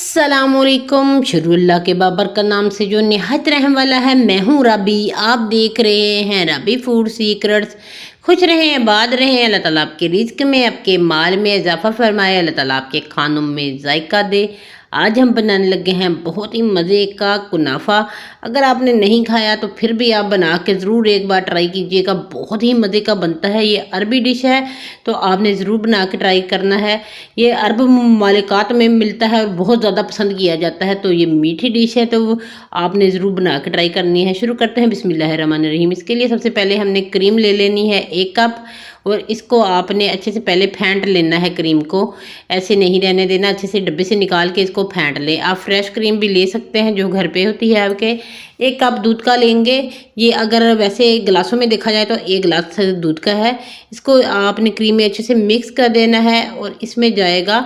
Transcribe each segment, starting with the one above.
अस्सलामुअलैकुम। शुरुल्लाह के बाबर का नाम से जो निहायत रहम वाला है। मैं हूँ रबी। आप देख रहे हैं रबी फूड सीक्रेट्स। खुश रहें, आबाद रहें। अल्लाह ताला आपके रिज्क में, आपके माल में इजाफा फरमाए। अल्लाह ताला आपके खानों में जायका दे। आज हम बनाने लगे हैं बहुत ही मज़े का कुनाफा। अगर आपने नहीं खाया तो फिर भी आप बना के ज़रूर एक बार ट्राई कीजिएगा। बहुत ही मज़े का बनता है। ये अरबी डिश है तो आपने ज़रूर बना के ट्राई करना है। ये अरब ममालिकात में मिलता है और बहुत ज़्यादा पसंद किया जाता है। तो ये मीठी डिश है तो आपने ज़रूर बना के ट्राई करनी है। शुरू करते हैं बिस्मिल्लाहिर्रहमानिर्रहीम। इसके लिए सबसे पहले हमने क्रीम ले लेनी है 1 कप, और इसको आपने अच्छे से पहले फेंट लेना है। क्रीम को ऐसे नहीं रहने देना, अच्छे से डब्बे से निकाल के इसको फेंट लें। आप फ्रेश क्रीम भी ले सकते हैं जो घर पे होती है आपके। 1 कप दूध का लेंगे। ये अगर वैसे गिलासों में देखा जाए तो 1 गिलास दूध का है। इसको आपने क्रीम में अच्छे से मिक्स कर देना है और इसमें जाएगा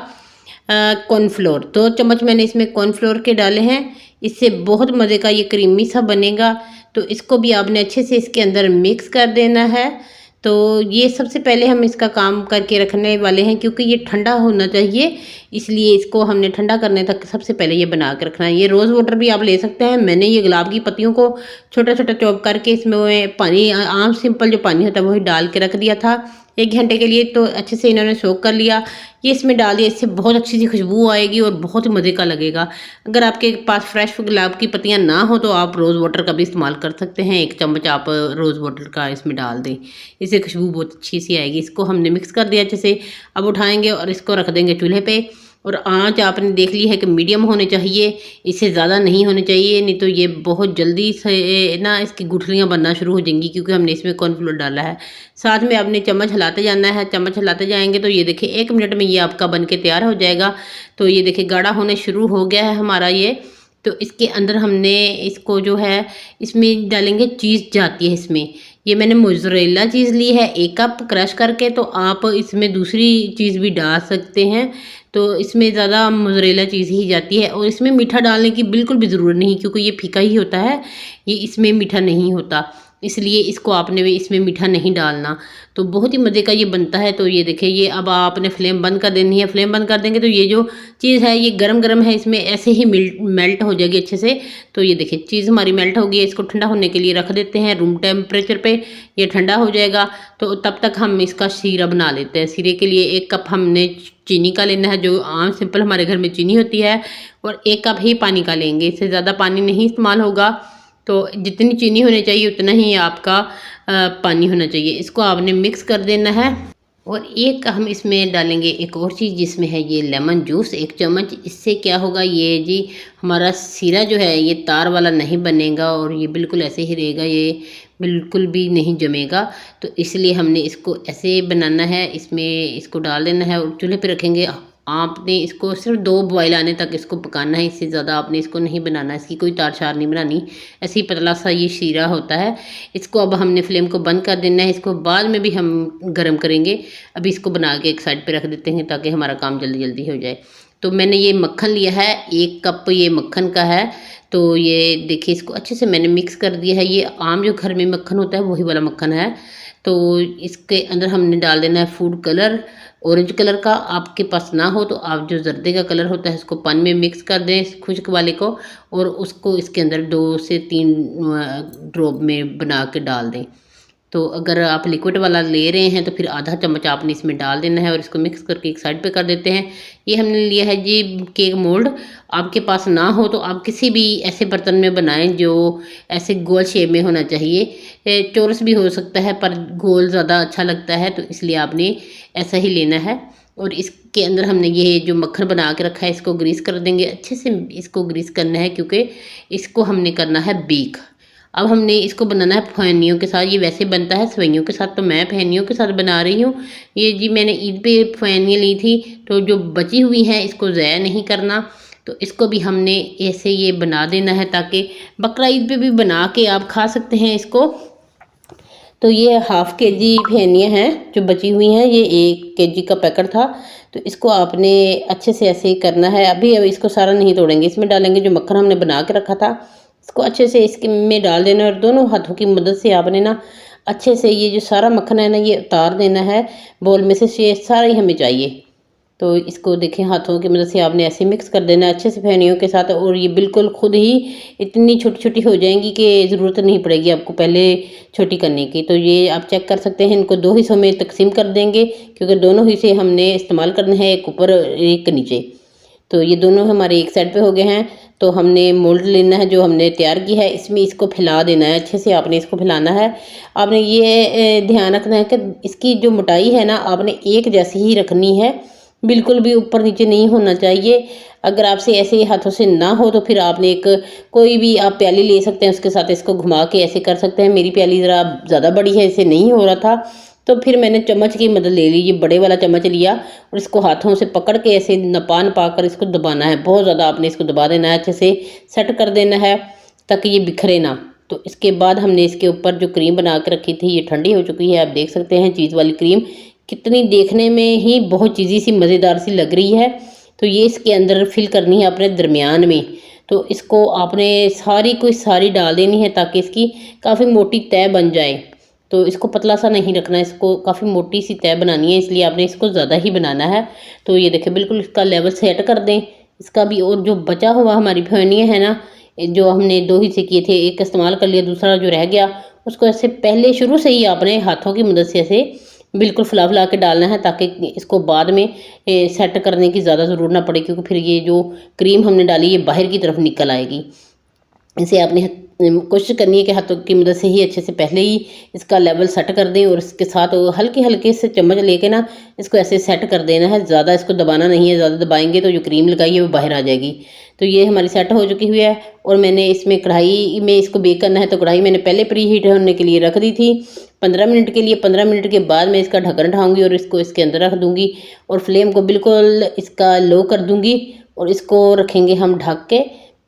कॉर्नफ्लोर। 2 चम्मच मैंने इसमें कॉर्नफ्लोर के डाले हैं। इससे बहुत मज़े का ये क्रीमी सा बनेगा। तो इसको भी आपने अच्छे से इसके अंदर मिक्स कर देना है। तो ये सबसे पहले हम इसका काम करके रखने वाले हैं क्योंकि ये ठंडा होना चाहिए, इसलिए इसको हमने ठंडा करने तक सबसे पहले ये बना के रखना है। ये रोज़ वाटर भी आप ले सकते हैं। मैंने ये गुलाब की पत्तियों को छोटा छोटा चॉप करके इसमें पानी, आम सिंपल जो पानी होता है वही डाल के रख दिया था 1 घंटे के लिए। तो अच्छे से इन्होंने सोख कर लिया। ये इसमें डाल दिया। इससे बहुत अच्छी सी खुशबू आएगी और बहुत मज़े का लगेगा। अगर आपके पास फ्रेश गुलाब की पत्तियां ना हो तो आप रोज़ वाटर का भी इस्तेमाल कर सकते हैं। 1 चम्मच आप रोज़ वाटर का इसमें डाल दें, इससे खुशबू बहुत अच्छी सी आएगी। इसको हमने मिक्स कर दिया अच्छे से। अब उठाएंगे और इसको रख देंगे चूल्हे पे। और आंच आपने देख ली है कि मीडियम होने चाहिए, इससे ज़्यादा नहीं होने चाहिए, नहीं तो ये बहुत जल्दी से ना इसकी गुठलियाँ बनना शुरू हो जाएंगी क्योंकि हमने इसमें कॉर्नफ्लोर डाला है। साथ में आपने चम्मच हिलाते जाना है। चम्मच हिलाते जाएंगे तो ये देखिए 1 मिनट में ये आपका बन के तैयार हो जाएगा। तो ये देखिए गाढ़ा होने शुरू हो गया है हमारा ये। तो इसके अंदर हमने इसको जो है इसमें डालेंगे चीज़ जाती है इसमें। ये मैंने मोज़रेला चीज़ ली है 1 कप क्रश करके। तो आप इसमें दूसरी चीज़ भी डाल सकते हैं। तो इसमें ज़्यादा मोज़रेला चीज़ ही जाती है और इसमें मीठा डालने की बिल्कुल भी ज़रूरत नहीं क्योंकि ये फीका ही होता है। ये इसमें मीठा नहीं होता, इसलिए इसको आपने भी इसमें मीठा नहीं डालना। तो बहुत ही मज़े का ये बनता है। तो ये देखिए ये अब आपने फ्लेम बंद कर देनी है। फ्लेम बंद कर देंगे तो ये जो चीज़ है ये गरम गरम है, इसमें ऐसे ही मेल्ट हो जाएगी अच्छे से। तो ये देखिए चीज़ हमारी मेल्ट हो गई है। इसको ठंडा होने के लिए रख देते हैं रूम टेम्परेचर पे। ये ठंडा हो जाएगा तो तब तक हम इसका शीरा बना लेते हैं। शीरे के लिए 1 कप हमने चीनी का लेना है, जो आम सिंपल हमारे घर में चीनी होती है, और 1 कप ही पानी का लेंगे। इससे ज़्यादा पानी नहीं इस्तेमाल होगा। तो जितनी चीनी होनी चाहिए उतना ही आपका पानी होना चाहिए। इसको आपने मिक्स कर देना है। और एक हम इसमें डालेंगे एक और चीज़ जिसमें है ये लेमन जूस 1 चम्मच। इससे क्या होगा, ये जी हमारा सीरा जो है ये तार वाला नहीं बनेगा और ये बिल्कुल ऐसे ही रहेगा, ये बिल्कुल भी नहीं जमेगा। तो इसलिए हमने इसको ऐसे बनाना है। इसमें इसको डाल देना है और चूल्हे पे रखेंगे। आपने इसको सिर्फ 2 बॉयल आने तक इसको पकाना है, इससे ज़्यादा आपने इसको नहीं बनाना। इसकी कोई तार शार नहीं बनानी, ऐसे ही पतला सा ये शीरा होता है। इसको अब हमने फ्लेम को बंद कर देना है। इसको बाद में भी हम गर्म करेंगे। अभी इसको बना के एक साइड पे रख देते हैं ताकि हमारा काम जल्दी जल्दी हो जाए। तो मैंने ये मक्खन लिया है 1 कप ये मक्खन का है। तो ये देखिए इसको अच्छे से मैंने मिक्स कर दिया है। ये आम जो घर में मक्खन होता है वही वाला मक्खन है। तो इसके अंदर हमने डाल देना है फूड कलर ऑरेंज कलर का। आपके पास ना हो तो आप जो जर्दे का कलर होता है उसको पानी में मिक्स कर दें खुश्क वाले को, और उसको इसके अंदर 2 से 3 ड्रॉप में बना के डाल दें। तो अगर आप लिक्विड वाला ले रहे हैं तो फिर आधा चम्मच आपने इसमें डाल देना है और इसको मिक्स करके एक साइड पे कर देते हैं। ये हमने लिया है जी केक मोल्ड। आपके पास ना हो तो आप किसी भी ऐसे बर्तन में बनाएं जो ऐसे गोल शेप में होना चाहिए। चौरस भी हो सकता है पर गोल ज़्यादा अच्छा लगता है, तो इसलिए आपने ऐसा ही लेना है। और इसके अंदर हमने ये जो मक्खन बना के रखा है इसको ग्रीस कर देंगे। अच्छे से इसको ग्रीस करना है क्योंकि इसको हमने करना है बेक। अब हमने इसको बनाना है फैनियों के साथ। ये वैसे बनता है सेवइयों के साथ, तो मैं फैनियों के साथ बना रही हूँ। ये जी मैंने ईद पे फैनियाँ ली थी, तो जो बची हुई हैं इसको ज़ाया नहीं करना। तो इसको भी हमने ऐसे ये बना देना है ताकि बकरा ईद पे भी बना के आप खा सकते हैं इसको। तो ये हाफ़ केजी फैनियाँ हैं जो बची हुई हैं। ये 1 केजी का पैकेट था। तो इसको आपने अच्छे से ऐसे ही करना है। अभी अब इसको सारा नहीं तोड़ेंगे, इसमें डालेंगे जो मक्खन हमने बना के रखा था। इसको अच्छे से इसके में डाल देना और दोनों हाथों की मदद से आपने ना अच्छे से ये जो सारा मक्खन है ना ये उतार देना है बोल में से। ये सारा ही हमें चाहिए। तो इसको देखें हाथों की मदद से आपने ऐसे मिक्स कर देना अच्छे से फेनियों के साथ, और ये बिल्कुल खुद ही इतनी छोटी छोटी हो जाएंगी कि ज़रूरत नहीं पड़ेगी आपको पहले छोटी करने की। तो ये आप चेक कर सकते हैं, इनको 2 हिस्सों में तकसीम कर देंगे क्योंकि दोनों हिस्से हमने इस्तेमाल करने हैं, एक ऊपर एक नीचे। तो ये दोनों हमारे एक साइड पे हो गए हैं। तो हमने मोल्ड लेना है जो हमने तैयार की है, इसमें इसको फैला देना है अच्छे से, आपने इसको फैलाना है। आपने ये ध्यान रखना है कि इसकी जो मोटाई है ना आपने एक जैसी ही रखनी है, बिल्कुल भी ऊपर नीचे नहीं होना चाहिए। अगर आपसे ऐसे हाथों से ना हो तो फिर आपने एक कोई भी आप प्याली ले सकते हैं, उसके साथ इसको घुमा के ऐसे कर सकते हैं। मेरी प्याली ज़रा ज़्यादा बड़ी है, इससे नहीं हो रहा था, तो फिर मैंने चम्मच की मदद ले ली, ये बड़े वाला चम्मच लिया और इसको हाथों से पकड़ के ऐसे नपा कर इसको दबाना है। बहुत ज़्यादा आपने इसको दबा देना है, अच्छे से सेट कर देना है ताकि ये बिखरे ना। तो इसके बाद हमने इसके ऊपर जो क्रीम बना के रखी थी, ये ठंडी हो चुकी है, आप देख सकते हैं चीज़ वाली क्रीम कितनी देखने में ही बहुत चीज़ी सी मज़ेदार सी लग रही है। तो ये इसके अंदर फिल करनी है अपने दरमियान में। तो इसको आपने सारी डाल देनी है ताकि इसकी काफ़ी मोटी तय बन जाए। तो इसको पतला सा नहीं रखना, इसको काफ़ी मोटी सी तय बनानी है, इसलिए आपने इसको ज़्यादा ही बनाना है। तो ये देखिए बिल्कुल इसका लेवल सेट कर दें इसका भी। और जो बचा हुआ हमारी फेनियाँ है ना, जो हमने 2 हिस्से किए थे, एक इस्तेमाल कर लिया, दूसरा जो रह गया उसको ऐसे पहले शुरू से ही आपने हाथों की मदद से ऐसे बिल्कुल फैला के डालना है ताकि इसको बाद में सेट करने की ज़्यादा ज़रूरत ना पड़े, क्योंकि फिर ये जो क्रीम हमने डाली ये बाहर की तरफ निकल आएगी। इसे आपने कोशिश करनी है कि हाथों की मदद से ही अच्छे से पहले ही इसका लेवल सेट कर दें, और इसके साथ हल्के हल्के से चम्मच लेके ना इसको ऐसे सेट कर देना है। ज़्यादा इसको दबाना नहीं है, ज़्यादा दबाएंगे तो जो क्रीम लगाई है वो बाहर आ जाएगी। तो ये हमारी सेट हो चुकी हुई है, और मैंने इसमें कढ़ाई में इसको बेक करना है। तो कढ़ाई मैंने पहले प्री हीट होने के लिए रख दी थी 15 मिनट के लिए। 15 मिनट के बाद मैं इसका ढक्कन उठाऊँगी और इसको इसके अंदर रख दूँगी, और फ्लेम को बिल्कुल इसका लो कर दूँगी, और इसको रखेंगे हम ढक के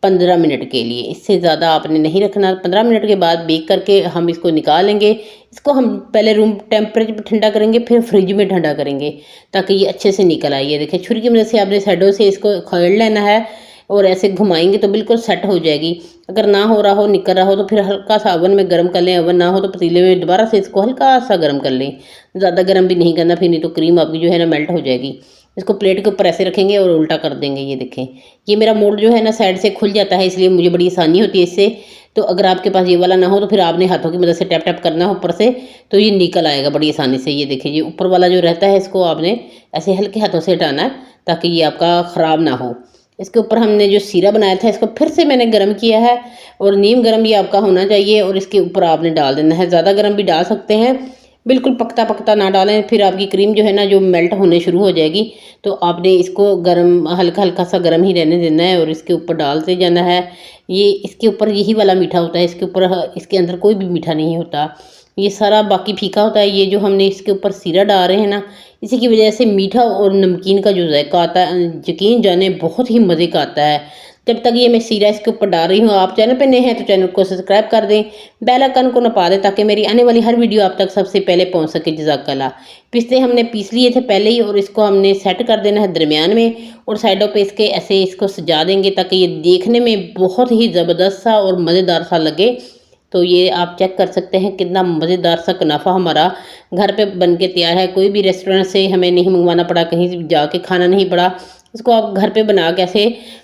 15 मिनट के लिए। इससे ज़्यादा आपने नहीं रखना। 15 मिनट के बाद बेक करके हम इसको निकालेंगे। इसको हम पहले रूम टेम्परेचर पर ठंडा करेंगे, फिर फ्रिज में ठंडा करेंगे ताकि ये अच्छे से निकल आए। ये देखिए छुरी की मदद से आपने साइडों से इसको खड़ेड़ लेना है और ऐसे घुमाएंगे तो बिल्कुल सेट हो जाएगी। अगर ना हो रहा हो, निकल रहा हो, तो फिर हल्का सा ओवन में गर्म कर लें। ओवन ना हो तो पतीले में दोबारा से इसको हल्का सा गर्म कर लें, ज़्यादा गर्म भी नहीं करना, फिर नहीं तो क्रीम आपकी जो है ना मेल्ट हो जाएगी। इसको प्लेट के ऊपर ऐसे रखेंगे और उल्टा कर देंगे। ये देखें ये मेरा मोल्ड जो है ना साइड से खुल जाता है, इसलिए मुझे बड़ी आसानी होती है इससे। तो अगर आपके पास ये वाला ना हो तो फिर आपने हाथों की मदद से टैप टैप करना है ऊपर से, तो ये निकल आएगा बड़ी आसानी से। ये देखिए ये ऊपर वाला जो रहता है इसको आपने ऐसे हल्के हाथों से हटाना है ताकि ये आपका ख़राब ना हो। इसके ऊपर हमने जो सीरा बनाया था इसको फिर से मैंने गर्म किया है, और नीम गर्म ये आपका होना चाहिए, और इसके ऊपर आपने डाल देना है। ज़्यादा गर्म भी डाल सकते हैं, बिल्कुल पकता पकता ना डालें, फिर आपकी क्रीम जो है ना जो मेल्ट होने शुरू हो जाएगी। तो आपने इसको गर्म हल्का हल्का सा गर्म ही रहने देना है और इसके ऊपर डालते जाना है। ये इसके ऊपर यही वाला मीठा होता है, इसके ऊपर इसके अंदर कोई भी मीठा नहीं होता, ये सारा बाकी फीका होता है। ये जो हमने इसके ऊपर सीरा डाल रहे हैं ना, इसी की वजह से मीठा और नमकीन का जो जायका आता है यकीन जाने बहुत ही मज़े का आता है। जब तक ये मैं सीरा इसके ऊपर डाल रही हूँ, आप चैनल पे नए हैं तो चैनल को सब्सक्राइब कर दें, बेल आइकन को नपा दें ताकि मेरी आने वाली हर वीडियो आप तक सबसे पहले पहुँच सके। जज़ाकल्लाह। पिस्ते हमने पीस लिए थे पहले ही, और इसको हमने सेट कर देना है दरमियान में, और साइडों पे इसके ऐसे इसको सजा देंगे ताकि ये देखने में बहुत ही ज़बरदस्त सा और मज़ेदार सा लगे। तो ये आप चेक कर सकते हैं कितना मज़ेदार सा कुनाफा हमारा घर पे बन के तैयार है। कोई भी रेस्टोरेंट से हमें नहीं मंगवाना पड़ा, कहीं जाके खाना नहीं पड़ा। इसको आप घर पे बना के ऐसे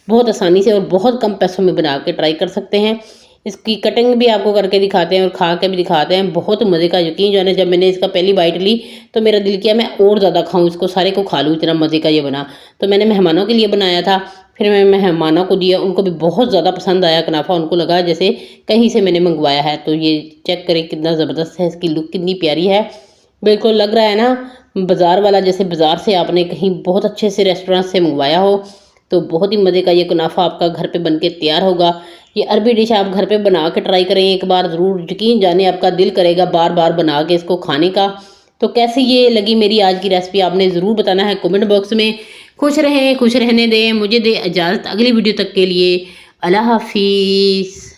बहुत आसानी से और बहुत कम पैसों में बना के ट्राई कर सकते हैं। इसकी कटिंग भी आपको करके दिखाते हैं और खा के भी दिखाते हैं, बहुत मज़े का। यकीन जाने जब मैंने इसका पहली बाइट ली तो मेरा दिल किया मैं और ज़्यादा खाऊं, इसको सारे को खा लूँ, इतना मज़े का ये बना। तो मैंने मेहमानों के लिए बनाया था, फिर मैं मेहमानों को दिया, उनको भी बहुत ज़्यादा पसंद आया कुनाफा, उनको लगा जैसे कहीं से मैंने मंगवाया है। तो ये चेक करें कितना ज़बरदस्त है, इसकी लुक कितनी प्यारी है, बिल्कुल लग रहा है ना बाज़ार वाला, जैसे बाज़ार से आपने कहीं बहुत अच्छे से रेस्टोरेंट से मंगवाया हो। तो बहुत ही मज़े का ये कुनाफा आपका घर पे बनके तैयार होगा। ये अरबी डिश आप घर पे बना के ट्राई करें एक बार ज़रूर, यकीन जाने आपका दिल करेगा बार बार बना के इसको खाने का। तो कैसी ये लगी मेरी आज की रेसिपी आपने ज़रूर बताना है कमेंट बॉक्स में। खुश रहें, खुश रहने दें, मुझे दे इजाज़त अगली वीडियो तक के लिए। अल्लाह हाफिज़।